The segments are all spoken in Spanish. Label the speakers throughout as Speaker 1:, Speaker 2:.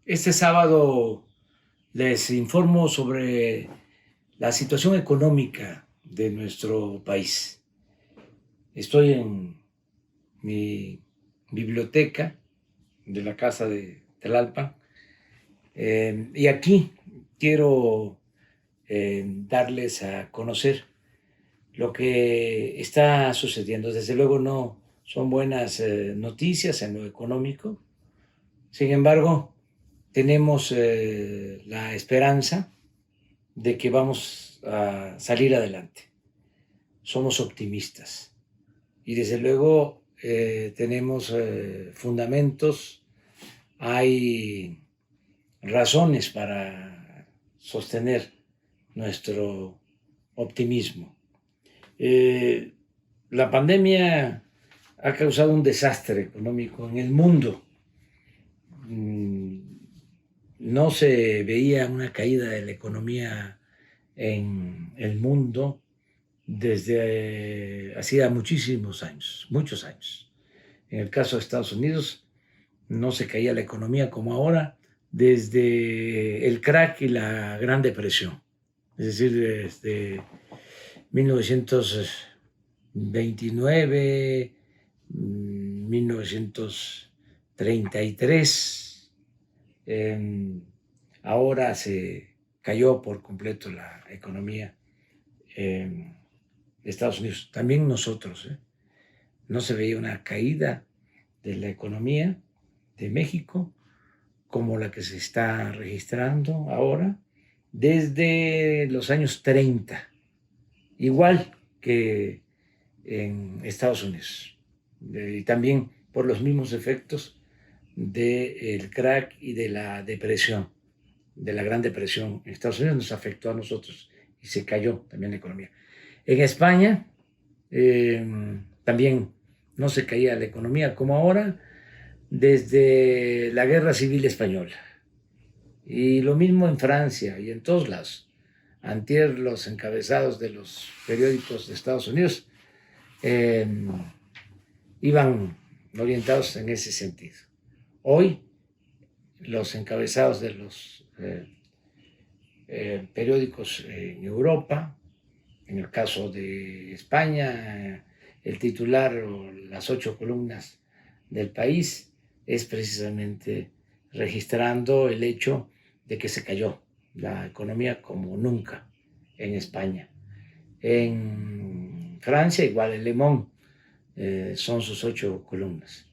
Speaker 1: Este sábado les informo sobre la situación económica de nuestro país. Estoy en mi biblioteca de la Casa de Tlalpan y aquí quiero darles a conocer lo que está sucediendo. Desde luego no son buenas noticias en lo económico. Sin embargo, tenemos la esperanza de que vamos a salir adelante. Somos optimistas y desde luego tenemos fundamentos, hay razones para sostener nuestro optimismo. La pandemia ha causado un desastre económico en el mundo. No se veía una caída de la economía en el mundo desde hacía muchísimos años, muchos años. En el caso de Estados Unidos, no se caía la economía como ahora desde el crack y la Gran Depresión, es decir, desde 1929, 1933. Ahora se cayó por completo la economía de Estados Unidos. También nosotros, no se veía una caída de la economía de México como la que se está registrando ahora desde los años 30, igual que en Estados Unidos, y también por los mismos efectos del crack y de la depresión, de la Gran Depresión. En Estados Unidos nos afectó a nosotros y se cayó también la economía. En España también no se caía la economía como ahora desde la Guerra Civil Española. Y lo mismo en Francia y en todos lados. Antier los encabezados de los periódicos de Estados Unidos iban orientados en ese sentido. Hoy los encabezados de los periódicos en Europa, en el caso de España, el titular o las 8 columnas del País es precisamente registrando el hecho de que se cayó la economía como nunca en España. En Francia igual, el Le Monde son sus 8 columnas.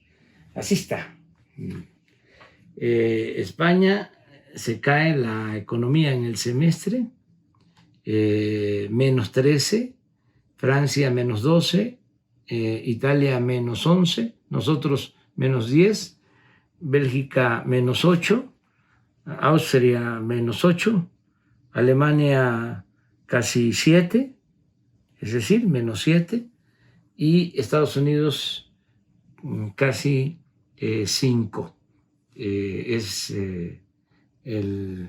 Speaker 1: Así está. España se cae la economía en el semestre, menos 13, Francia menos 12, Italia menos 11, nosotros menos 10, Bélgica menos 8, Austria menos 8, Alemania casi 7, es decir, menos 7, y Estados Unidos casi 5. Es el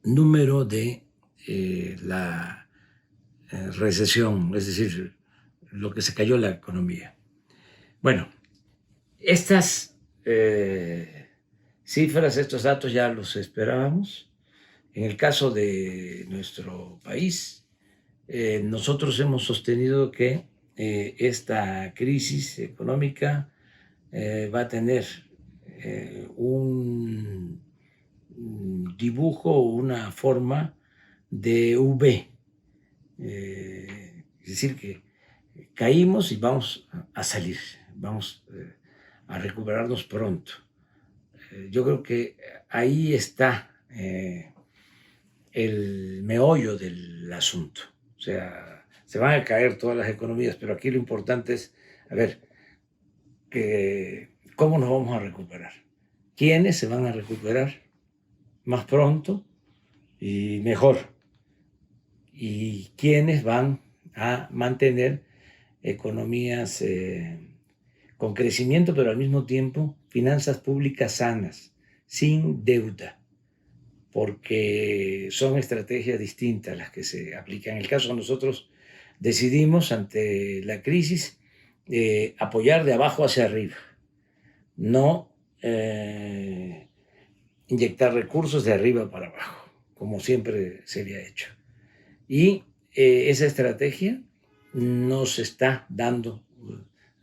Speaker 1: número de la recesión, es decir, lo que se cayó la economía. Bueno, estas cifras, estos datos ya los esperábamos. En el caso de nuestro país, nosotros hemos sostenido que esta crisis económica va a tener un dibujo o una forma de V. Es decir, que caímos y vamos a salir, vamos a recuperarnos pronto. Yo creo que ahí está el meollo del asunto. O sea, se van a caer todas las economías, pero aquí lo importante es, a ver, ¿cómo nos vamos a recuperar? ¿Quiénes se van a recuperar más pronto y mejor? ¿Y quiénes van a mantener economías con crecimiento, pero al mismo tiempo finanzas públicas sanas, sin deuda? Porque son estrategias distintas las que se aplican. En el caso de nosotros decidimos ante la crisis apoyar de abajo hacia arriba, no inyectar recursos de arriba para abajo, como siempre se había hecho. Y esa estrategia nos está dando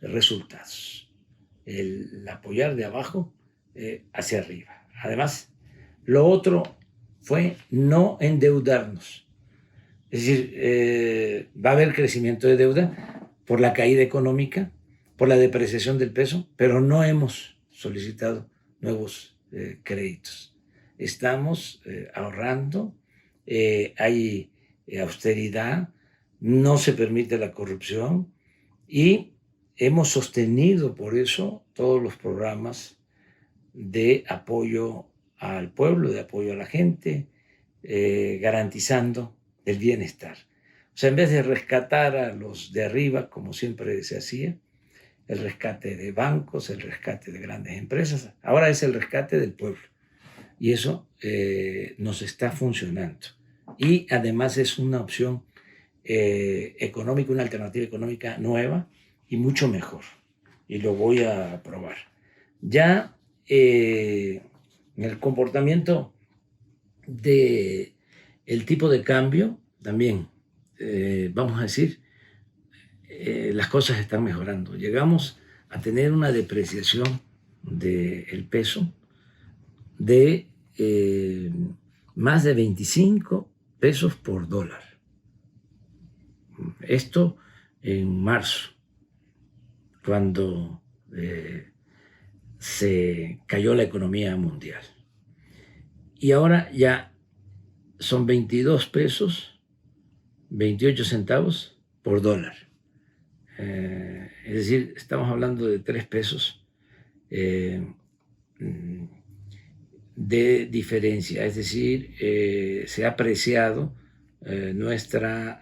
Speaker 1: resultados. El apoyar de abajo hacia arriba. Además, lo otro fue no endeudarnos. Es decir, va a haber crecimiento de deuda por la caída económica, por la depreciación del peso, pero no hemos solicitado nuevos créditos. Estamos ahorrando, hay austeridad, no se permite la corrupción y hemos sostenido por eso todos los programas de apoyo al pueblo, de apoyo a la gente, garantizando el bienestar. O sea, en vez de rescatar a los de arriba, como siempre se hacía, el rescate de bancos, el rescate de grandes empresas, ahora es el rescate del pueblo. Y eso nos está funcionando. Y además es una opción económica, una alternativa económica nueva y mucho mejor. Y lo voy a probar. Ya en el comportamiento del tipo de cambio, también, vamos a decir, las cosas están mejorando. Llegamos a tener una depreciación del peso de más de 25 pesos por dólar. Esto en marzo, cuando se cayó la economía mundial. Y ahora ya son 22 pesos, 28 centavos por dólar. Es decir, estamos hablando de 3 pesos de diferencia. Es decir, se ha apreciado nuestra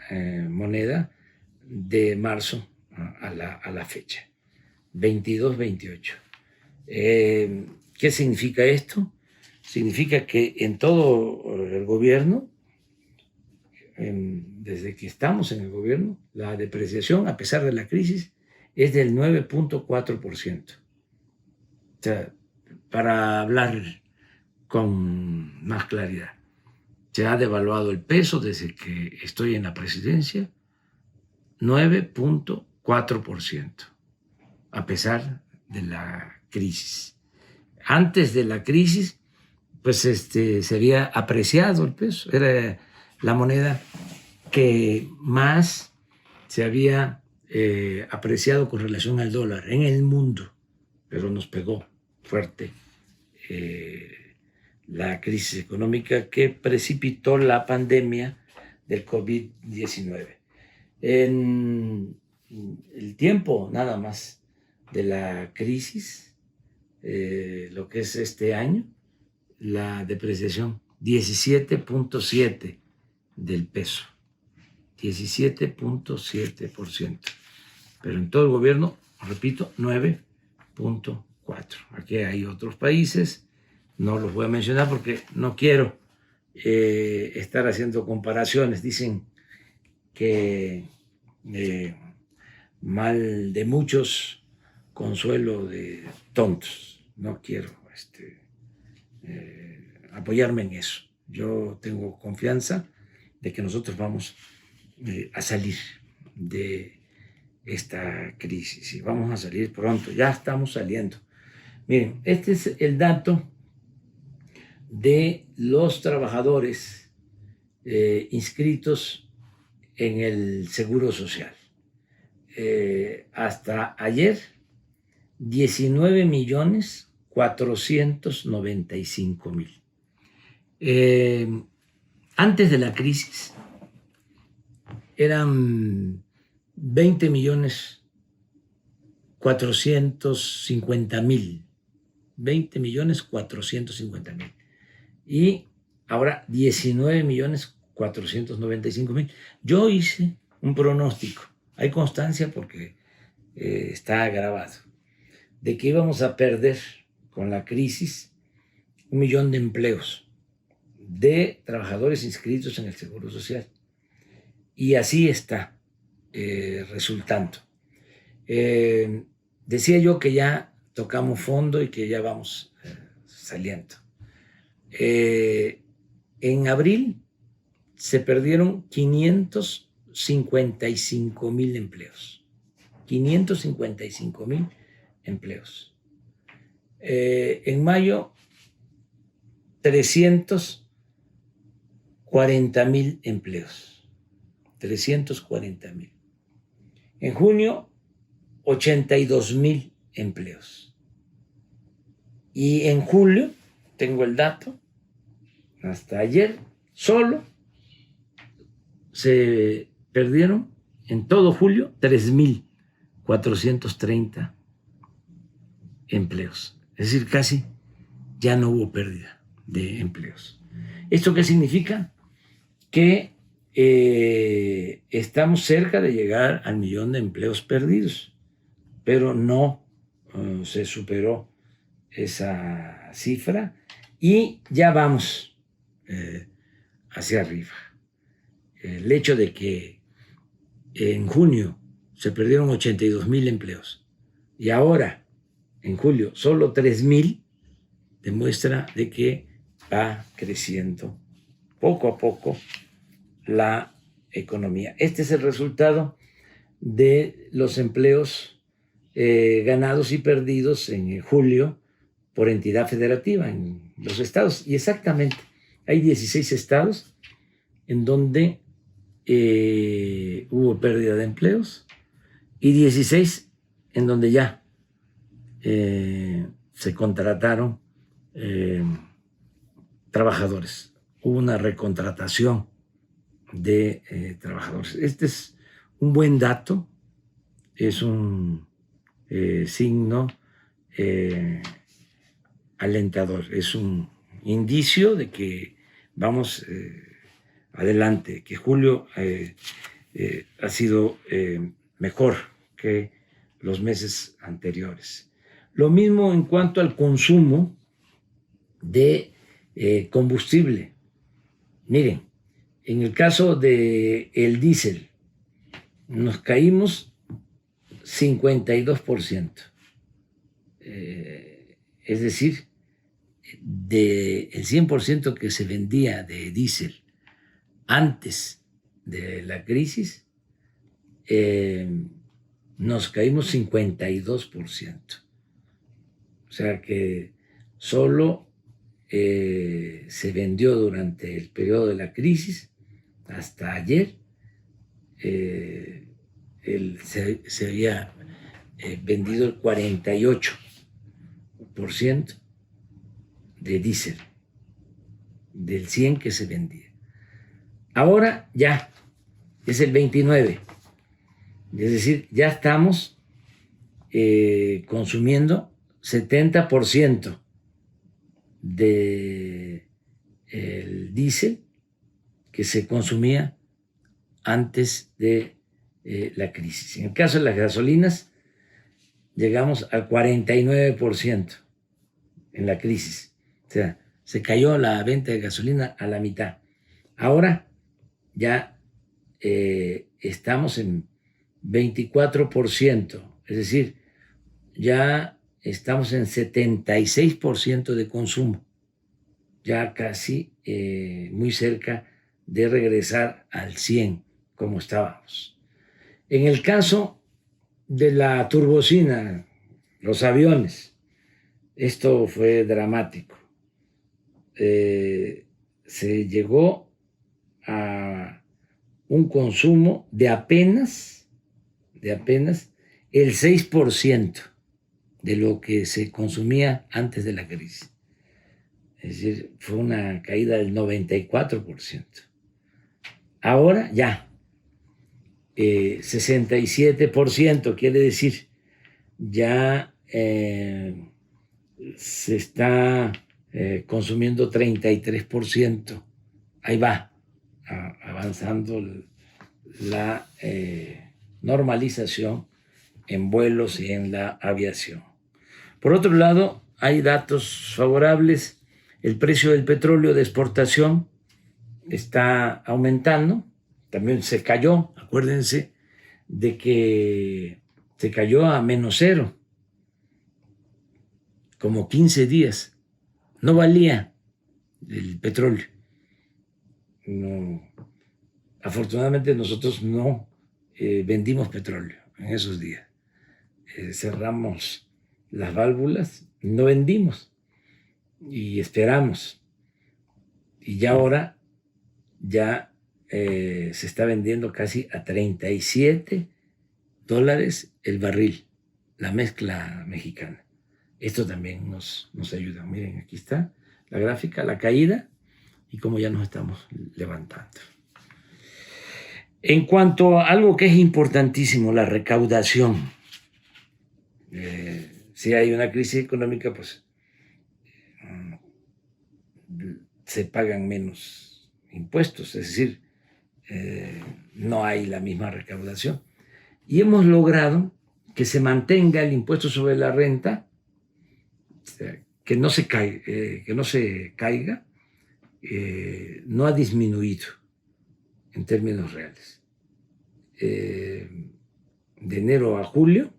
Speaker 1: moneda de marzo a la fecha, 22-28. ¿Qué significa esto? Significa que en todo el gobierno, desde que estamos en el gobierno, la depreciación, a pesar de la crisis, es del 9.4%. O sea, para hablar con más claridad, se ha devaluado el peso desde que estoy en la presidencia, 9.4%, a pesar de la crisis. Antes de la crisis, pues se había apreciado el peso, era la moneda que más se había apreciado con relación al dólar en el mundo, pero nos pegó fuerte la crisis económica que precipitó la pandemia del COVID-19. En el tiempo nada más de la crisis, lo que es este año, la depreciación 17.7 del peso, 17.7%, pero en todo el gobierno, repito, 9.4. Aquí hay otros países, no los voy a mencionar porque no quiero estar haciendo comparaciones. Dicen que mal de muchos, consuelo de tontos. No quiero apoyarme en eso. Yo tengo confianza de que nosotros vamos a salir de esta crisis y vamos a salir pronto. Ya estamos saliendo. Miren, este es el dato de los trabajadores inscritos en el Seguro Social. Hasta ayer, 19.495.000. Antes de la crisis eran 20.450.000. 20.450.000. Y ahora 19.495.000. Yo hice un pronóstico, hay constancia porque está grabado, de que íbamos a perder con la crisis 1 millón de empleos de trabajadores inscritos en el Seguro Social. Y así está resultando. Decía yo que ya tocamos fondo y que ya vamos saliendo. En abril se perdieron 555,000 empleos. 555,000 empleos. En mayo, 340,000 empleos. 340,000. En junio, 82,000 empleos. Y en julio, tengo el dato, hasta ayer, solo se perdieron en todo julio 3,430 empleos. Es decir, casi ya no hubo pérdida de empleos. ¿Esto qué significa? Que estamos cerca de llegar al 1,000,000 de empleos perdidos, pero no se superó esa cifra y ya vamos hacia arriba. El hecho de que en junio se perdieron 82,000 empleos y ahora en julio solo 3,000 demuestra de que va creciendo poco a poco la economía. Este es el resultado de los empleos ganados y perdidos en julio por entidad federativa en los estados. Y exactamente, hay 16 estados en donde hubo pérdida de empleos y 16 en donde ya se contrataron trabajadores. Hubo una recontratación de trabajadores. Este es un buen dato, es un signo alentador, es un indicio de que vamos adelante, que julio ha sido mejor que los meses anteriores. Lo mismo en cuanto al consumo de combustible. Miren, en el caso del diésel, nos caímos 52%. Es decir, del 100% que se vendía de diésel antes de la crisis, nos caímos 52%. O sea que solo se vendió durante el periodo de la crisis, hasta ayer, se había vendido el 48% de diésel, del 100 que se vendía. Ahora ya es el 29%, es decir, ya estamos consumiendo 70% del diésel que se consumía antes de la crisis. En el caso de las gasolinas, llegamos al 49% en la crisis. O sea, se cayó la venta de gasolina a la mitad. Ahora ya estamos en 24%, es decir, ya estamos en 76% de consumo, ya casi muy cerca de regresar al 100 como estábamos. En el caso de la turbocina, los aviones, esto fue dramático. Se llegó a un consumo de apenas el 6% de lo que se consumía antes de la crisis. Es decir, fue una caída del 94%. Ahora ya, 67%, quiere decir, ya se está consumiendo 33%. Ahí va avanzando la normalización en vuelos y en la aviación. Por otro lado, hay datos favorables. El precio del petróleo de exportación está aumentando. También se cayó, acuérdense de que se cayó a -0. como 15 días. No valía el petróleo. No, afortunadamente nosotros no vendimos petróleo en esos días. Cerramos las válvulas, no vendimos y esperamos. Y ya ahora ya se está vendiendo casi a $37 el barril, la mezcla mexicana. Esto también nos ayuda. Miren, aquí está la gráfica, la caída y cómo ya nos estamos levantando. En cuanto a algo que es importantísimo, la recaudación. Si hay una crisis económica, pues se pagan menos impuestos, es decir, no hay la misma recaudación. Y hemos logrado que se mantenga el impuesto sobre la renta, que no se caiga, no ha disminuido en términos reales. De enero a julio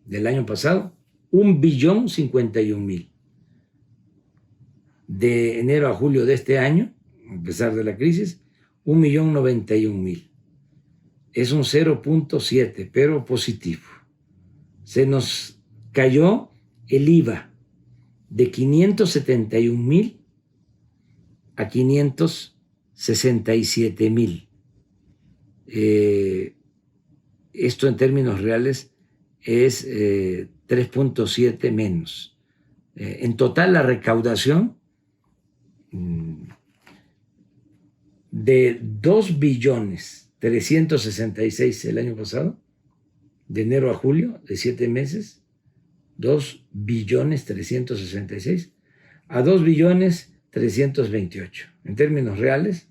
Speaker 1: del año pasado, 1.051.000. De enero a julio de este año, a pesar de la crisis, 1.091.000. Es un 0.7, pero positivo. Se nos cayó el IVA de 571.000 a 567.000. Esto en términos reales es 3.7 menos. En total la recaudación de 2.366.000.000 el año pasado, de enero a julio, de 7 meses, 2.366.000.000 a 2.328.000.000. En términos reales,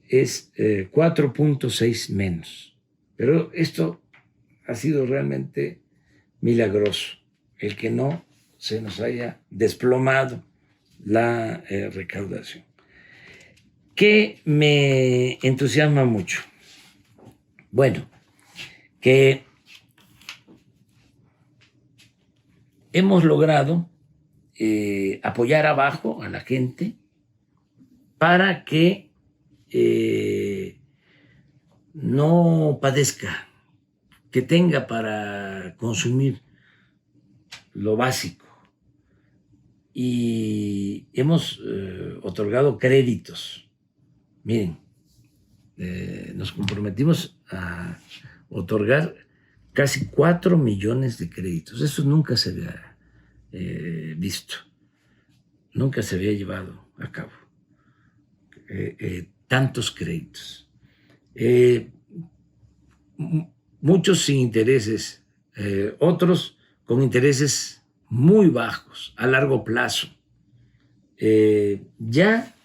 Speaker 1: es 4.6 menos. Pero esto ha sido realmente milagroso, el que no se nos haya desplomado la recaudación. ¿Qué me entusiasma mucho? Bueno, que hemos logrado apoyar abajo a la gente para que no padezca, que tenga para consumir lo básico. Y hemos otorgado créditos. Miren, nos comprometimos a otorgar casi 4 millones de créditos. Eso nunca se había visto, nunca se había llevado a cabo. Tantos créditos. Muchos sin intereses, otros con intereses muy bajos, a largo plazo. Ya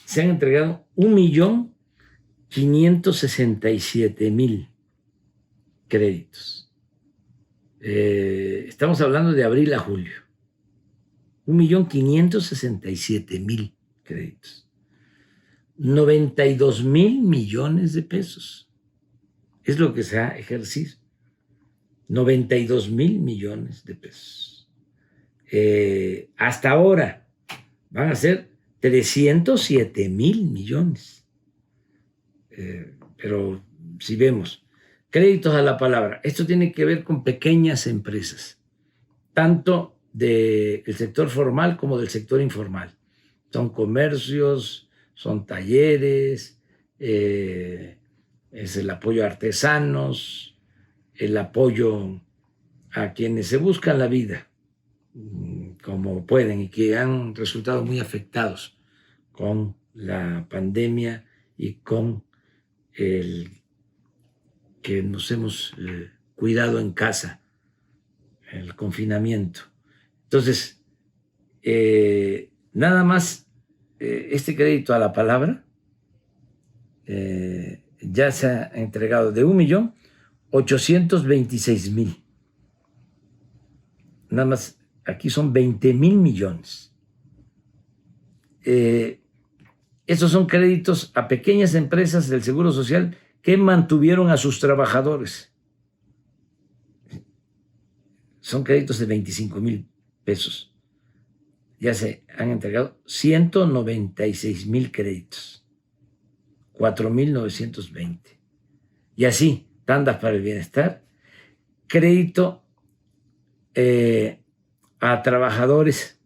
Speaker 1: se han entregado 1.567.000 créditos. Estamos hablando de abril a julio. 1.567.000 créditos. 92.000 millones de pesos. Es lo que se ha ejercido. 92.000 millones de pesos. Hasta ahora van a ser 307.000 millones. Pero si vemos créditos a la palabra, esto tiene que ver con pequeñas empresas, tanto del sector formal como del sector informal. Son comercios, son talleres, es el apoyo a artesanos, el apoyo a quienes se buscan la vida como pueden y que han resultado muy afectados con la pandemia y con el que nos hemos cuidado en casa, el confinamiento. Entonces, nada más este crédito a la palabra ya se ha entregado de 1.826.000. Nada más, aquí son 20.000 millones. Estos son créditos a pequeñas empresas del Seguro Social que mantuvieron a sus trabajadores. son créditos de 25,000 pesos. Ya se han entregado 196,000 créditos, 4,920. Y así, tandas para el bienestar, crédito a trabajadores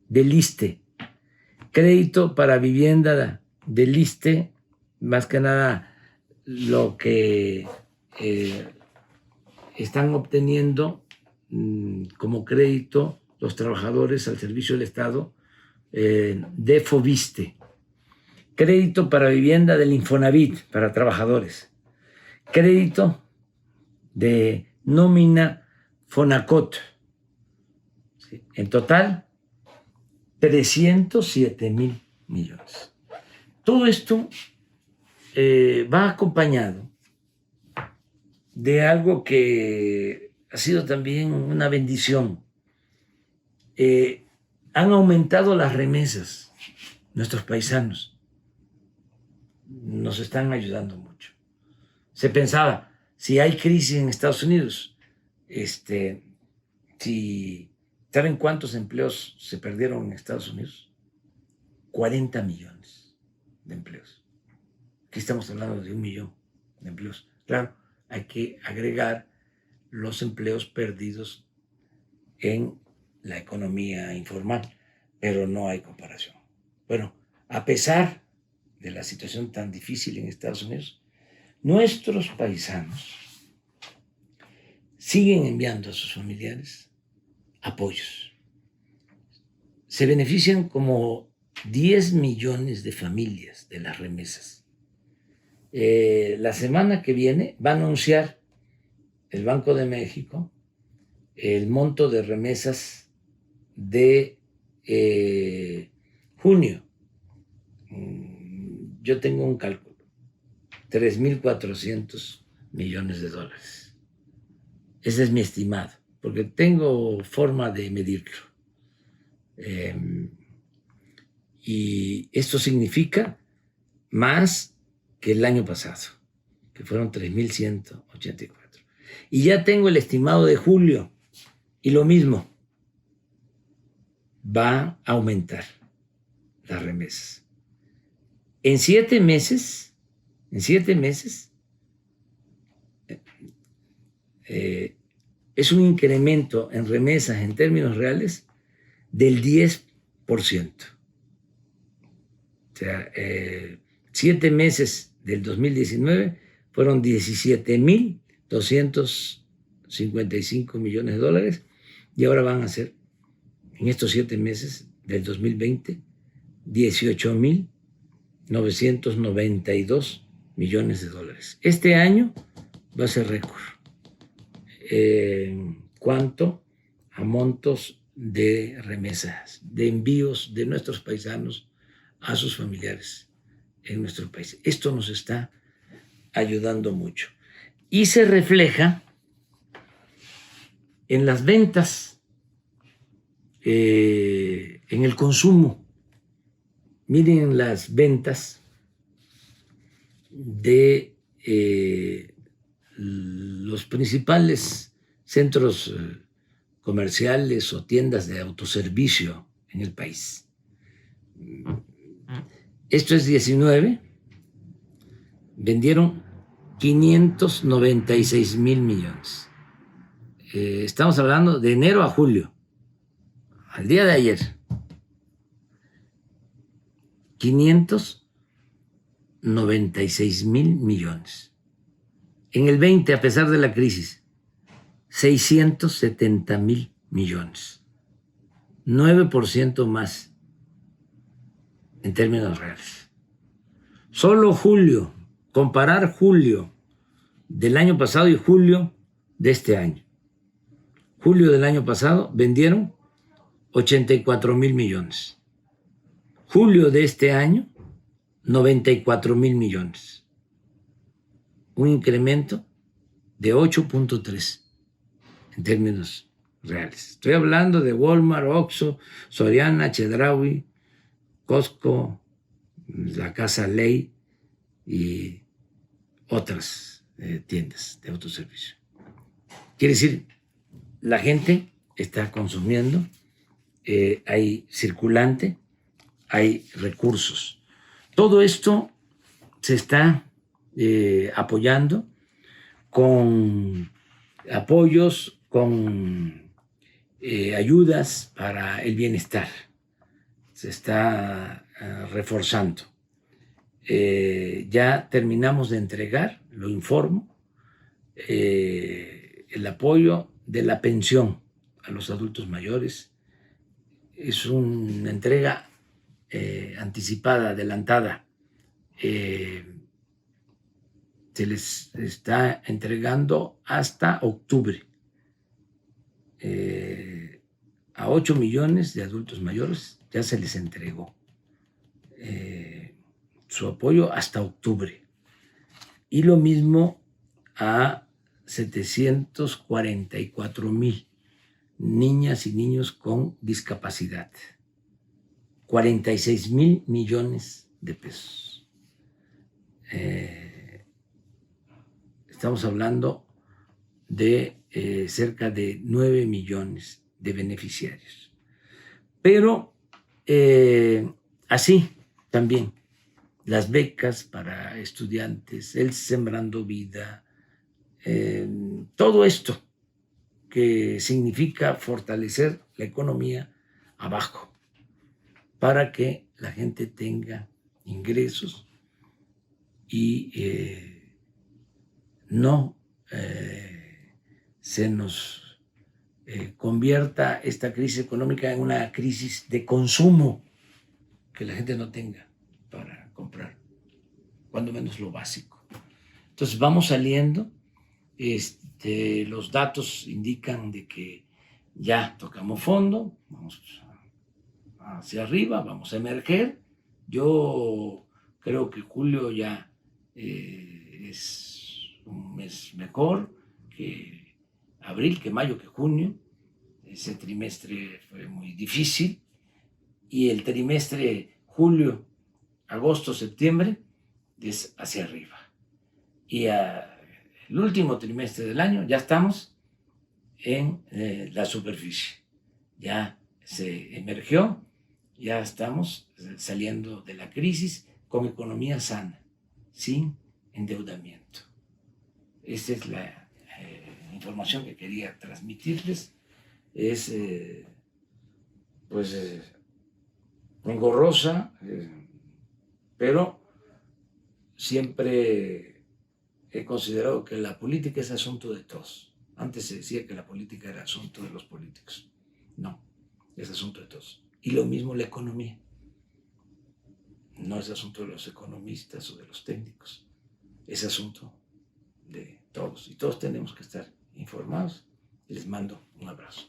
Speaker 1: del ISSSTE, crédito para vivienda del ISSSTE, más que nada lo que están obteniendo como crédito los trabajadores al servicio del Estado de FOBISTE, crédito para vivienda del Infonavit para trabajadores, crédito de nómina Fonacot. ¿Sí? En total, 307,000 millones. Todo esto va acompañado de algo que ha sido también una bendición. Han aumentado las remesas. Nuestros paisanos nos están ayudando mucho. Se pensaba, si hay crisis en Estados Unidos, ¿saben cuántos empleos se perdieron en Estados Unidos? 40 millones de empleos. Aquí estamos hablando de 1 millón de empleos. Claro, hay que agregar los empleos perdidos en la economía informal, pero no hay comparación. Bueno, a pesar de la situación tan difícil en Estados Unidos, nuestros paisanos siguen enviando a sus familiares apoyos. Se benefician como 10 millones de familias de las remesas. La semana que viene va a anunciar el Banco de México el monto de remesas de junio. Yo tengo un cálculo, 3,400 millones de dólares. Ese es mi estimado, porque tengo forma de medirlo. Y esto significa más que el año pasado, que fueron 3,184. Y ya tengo el estimado de julio, y lo mismo, va a aumentar las remesas. En 7 meses, es un incremento en remesas en términos reales del 10%. O sea, 7 meses del 2019 fueron 17,255 millones de dólares y ahora van a ser, en estos 7 meses del 2020, 18,992 millones de dólares. Este año va a ser récord. ¿Cuánto? A montos de remesas, de envíos de nuestros paisanos a sus familiares en nuestro país. Esto nos está ayudando mucho. Y se refleja en las ventas, en el consumo. Miren las ventas de los principales centros comerciales o tiendas de autoservicio en el país. Esto es 19, vendieron 596,000 millones. Estamos hablando de enero a julio, al día de ayer. 596,000 millones. En el 20, a pesar de la crisis, 670,000 millones. 9% más en términos reales. Solo julio, comparar julio del año pasado y julio de este año. Julio del año pasado vendieron 84,000 millones. Julio de este año, 94,000 millones. Un incremento de 8.3 en términos reales. Estoy hablando de Walmart, Oxxo, Soriana, Chedraui, Costco, la Casa Ley y otras tiendas de autoservicio. Quiere decir la gente está consumiendo, hay circulante, hay recursos. Todo esto se está apoyando con apoyos, con ayudas para el bienestar. Se está reforzando. Ya terminamos de entregar, lo informo, el apoyo de la pensión a los adultos mayores. Es una entrega anticipada, adelantada. Se les está entregando hasta octubre. A 8 millones de adultos mayores ya se les entregó su apoyo hasta octubre. Y lo mismo a 744,000 niñas y niños con discapacidad. 46,000 millones de pesos. Estamos hablando de cerca de 9 millones de beneficiarios. Pero así también las becas para estudiantes, el Sembrando Vida, todo esto que significa fortalecer la economía abajo para que la gente tenga ingresos y no se nos convierta esta crisis económica en una crisis de consumo, que la gente no tenga para comprar, cuando menos lo básico. Entonces vamos saliendo, los datos indican de que ya tocamos fondo, vamos hacia arriba, vamos a emerger. Yo creo que julio ya es un mes mejor que abril, que mayo, que junio. Ese trimestre fue muy difícil, y el trimestre julio, agosto, septiembre es hacia arriba. Y el último trimestre del año ya estamos en la superficie. Ya se emergió, ya estamos saliendo de la crisis con economía sana, sin endeudamiento. Esa es la información que quería transmitirles. Es engorrosa, pero siempre he considerado que la política es asunto de todos. Antes se decía que la política era asunto de los políticos. No, es asunto de todos. Y lo mismo la economía. No es asunto de los economistas o de los técnicos. Es asunto de todos. Y todos tenemos que estar informados. Les mando un abrazo.